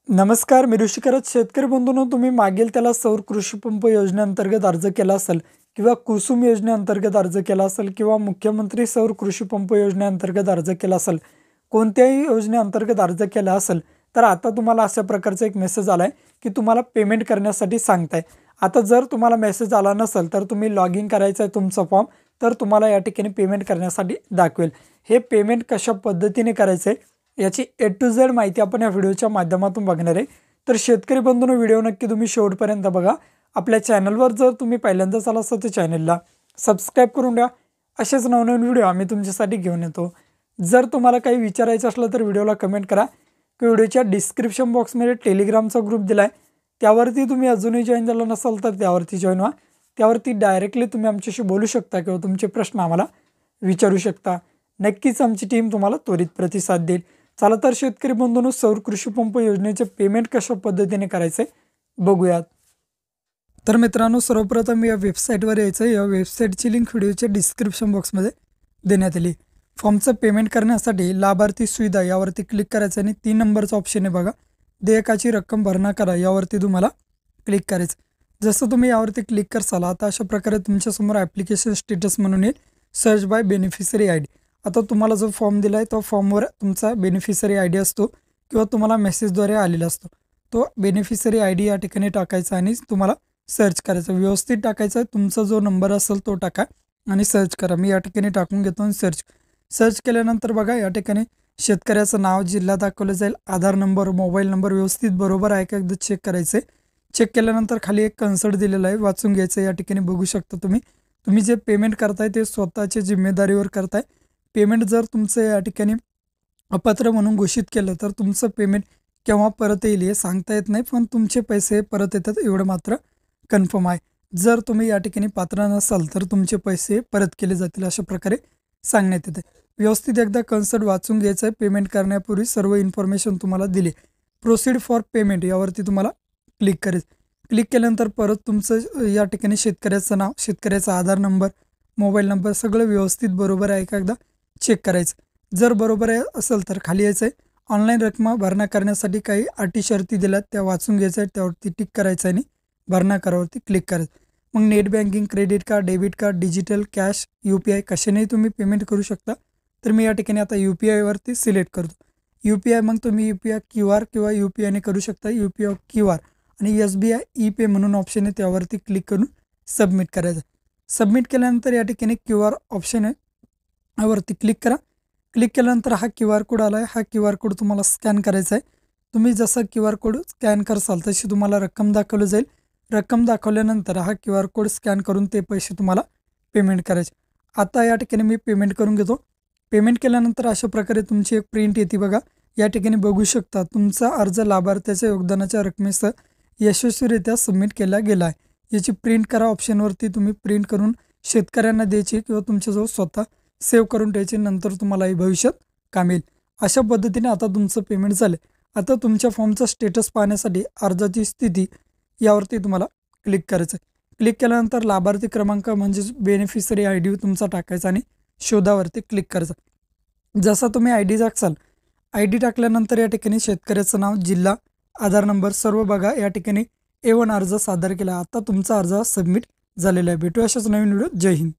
नमस्कार, मी ऋषिकरत. शेतकरी बंधूंनो, तुम्ही मागेल त्याला सौर कृषी पंप योजनेअंतर्गत अर्ज केला असेल किंवा कुसुम योजनेअंतर्गत अर्ज केला असेल किंवा मुख्यमंत्री सौर कृषी पंप योजनेअंतर्गत अर्ज केला असेल, कोणत्याही योजनेअंतर्गत अर्ज केला असेल, तर आता तुम्हाला अशा प्रकारचा एक मेसेज आलाय की तुम्हाला पेमेंट करण्यासाठी सांगताय. आता जर तुम्हाला मेसेज आला नसेल तर तुम्ही लॉग इन करायचं आहे तुमचा फॉर्म, तर तुम्हाला या ठिकाणी पेमेंट करण्यासाठी दाखवेल. हे पेमेंट कशा पद्धतीने करायचं आहे याची ए टू झेड माहिती आपण या व्हिडिओच्या माध्यमातून बघणार आहे. तर शेतकरी बंधूंनो, व्हिडिओ नक्की तुम्ही शेवटपर्यंत बघा. आपल्या चॅनलवर जर तुम्ही पहिल्यांदाच आला असाल तर चॅनलला सबस्क्राईब करून द्या. असेच नवनवीन व्हिडिओ आम्ही तुमच्यासाठी घेऊन येतो. जर तुम्हाला काही विचारायचं असलं तर व्हिडिओला कमेंट करा किंवा व्हिडिओच्या डिस्क्रिप्शन बॉक्समध्ये टेलिग्रामचा ग्रुप दिला आहे, त्यावरती तुम्ही अजूनही जॉईन झाला नसाल तर त्यावरती जॉईन व्हा. त्यावरती डायरेक्टली तुम्ही आमच्याशी बोलू शकता किंवा तुमचे प्रश्न आम्हाला विचारू शकता. नक्कीच आमची टीम तुम्हाला त्वरित प्रतिसाद देईल. चला तर शेतकरी बंधूंनो, सौर कृषी पंप योजनेचे पेमेंट कशा पद्धतीने करायचे बघूयात. तर मित्रांनो, सर्वप्रथम या वेबसाईटवर यायचं. या वेबसाईटची लिंक व्हिडिओच्या डिस्क्रिप्शन बॉक्समध्ये देण्यात आली. फॉर्मचं पेमेंट करण्यासाठी लाभार्थी सुविधा यावरती क्लिक करायचं आणि 3 नंबरचा ऑप्शन आहे बघा, देयकाची रक्कम भरणा करा, यावरती तुम्हाला क्लिक करायचं. जसं तुम्ही यावरती क्लिक करसाल, आता अशा प्रकारे तुमच्यासमोर ॲप्लिकेशन स्टेटस म्हणून येईल, search by beneficiary I D. आता तुम्हाला जो फॉर्म दिला आहे तो फॉर्मवर तुमचा बेनिफिशरी आय डी असतो किंवा तुम्हाला मेसेजद्वारे आलेला असतो. तो बेनिफिशरी आय डी या ठिकाणी टाकायचा आणि तुम्हाला सर्च करायचं. व्यवस्थित टाकायचं आहे, तुमचा जो नंबर असेल तो टाका आणि सर्च करा. मी या ठिकाणी टाकून घेतो आणि सर्च केल्यानंतर बघा, या ठिकाणी शेतकऱ्याचं नाव, जिल्हा दाखवलं जाईल, आधार नंबर, मोबाईल नंबर व्यवस्थित बरोबर आहे का एकदा चेक करायचं आहे. चेक केल्यानंतर खाली एक कन्सल्ट दिलेला आहे, वाचून घ्यायचं. या ठिकाणी बघू शकता तुम्ही जे पेमेंट करताय ते स्वतःच्या जिम्मेदारीवर करताय. पेमेंट जर तुमचं या ठिकाणी अपात्र म्हणून घोषित केलं तर तुमचं पेमेंट केव्हा परत येईल हे सांगता येत नाही, पण तुमचे पैसे परत येतात एवढं मात्र कन्फर्म आहे. जर तुम्ही या ठिकाणी पात्र नसाल तर तुमचे पैसे परत केले जातील, अशा प्रकारे सांगण्यात येते. व्यवस्थित एकदा कन्सल्ट वाचून घ्यायचं आहे. पेमेंट करण्यापूर्वी सर्व इन्फॉर्मेशन तुम्हाला दिली. प्रोसीड फॉर पेमेंट यावरती तुम्हाला क्लिक करायचं. क्लिक केल्यानंतर परत तुमचं या ठिकाणी शेतकऱ्याचं नाव, शेतकऱ्याचा आधार नंबर, मोबाईल नंबर सगळं व्यवस्थित बरोबर आहे का एकदा चेक करायचं. जर बरोबर आहे असेल तर खाली यायचं आहे. ऑनलाईन रक्कम भरणा करण्यासाठी काही अटी शर्ती दिल्यात त्या वाचून घ्यायचं आहे, त्यावरती टिक करायचं आणि भरणा करावरती क्लिक करायचं. मग net banking, credit card, debit card, digital cash, UPI कशानेही तुम्ही पेमेंट करू शकता. तर मी या ठिकाणी आता UPI वरती सिलेक्ट करतो. UPI मग तुम्ही UPI QR किंवा UPIने करू शकता. UPI QR आणि SBI E-Pay म्हणून ऑप्शन आहे, त्यावरती क्लिक करून सबमिट करायचं. सबमिट केल्यानंतर या ठिकाणी QR ऑप्शन आहे, यावरती क्लिक करा. क्लिक केल्यानंतर हा QR कोड आला आहे. हा QR कोड तुम्हाला स्कॅन करायचा आहे. तुम्ही जसं QR कोड स्कॅन करसाल तशी तुम्हाला रक्कम दाखवली जाईल. रक्कम दाखवल्यानंतर हा QR कोड स्कॅन करून ते पैसे तुम्हाला पेमेंट करायचे. आता या ठिकाणी मी पेमेंट करून घेतो. पेमेंट केल्यानंतर अशा प्रकारे तुमची एक प्रिंट येते बघा. या ठिकाणी बघू शकता तुमचा अर्ज लाभार्थ्याच्या योगदानाच्या रकमेसह यशस्वीरित्या सबमिट केला गेला आहे. याची प्रिंट करा ऑप्शनवरती तुम्ही प्रिंट करून शेतकऱ्यांना द्यायची किंवा तुमच्याजवळ स्वतः सेव्ह करून ठेवायचे, नंतर तुम्हालाही भविष्यात काम येईल. अशा पद्धतीने आता तुमचं पेमेंट झालं. आता तुमच्या फॉर्मचा स्टेटस पाहण्यासाठी अर्जाची स्थिती यावरती तुम्हाला क्लिक करायचं आहे. क्लिक केल्यानंतर लाभार्थी क्रमांक म्हणजेच बेनिफिशरी आय डी तुमचा टाकायचा आणि शोधावरती क्लिक करायचं. जसा तुम्ही ID टाकसाल, ID टाकल्यानंतर या ठिकाणी शेतकऱ्याचं नाव, जिल्हा, आधार नंबर सर्व बघा. या ठिकाणी A1 अर्ज सादर केला. आता तुमचा अर्ज सबमिट झालेला आहे. भेटू अशाच नवीन व्हिडिओ. जय हिंद.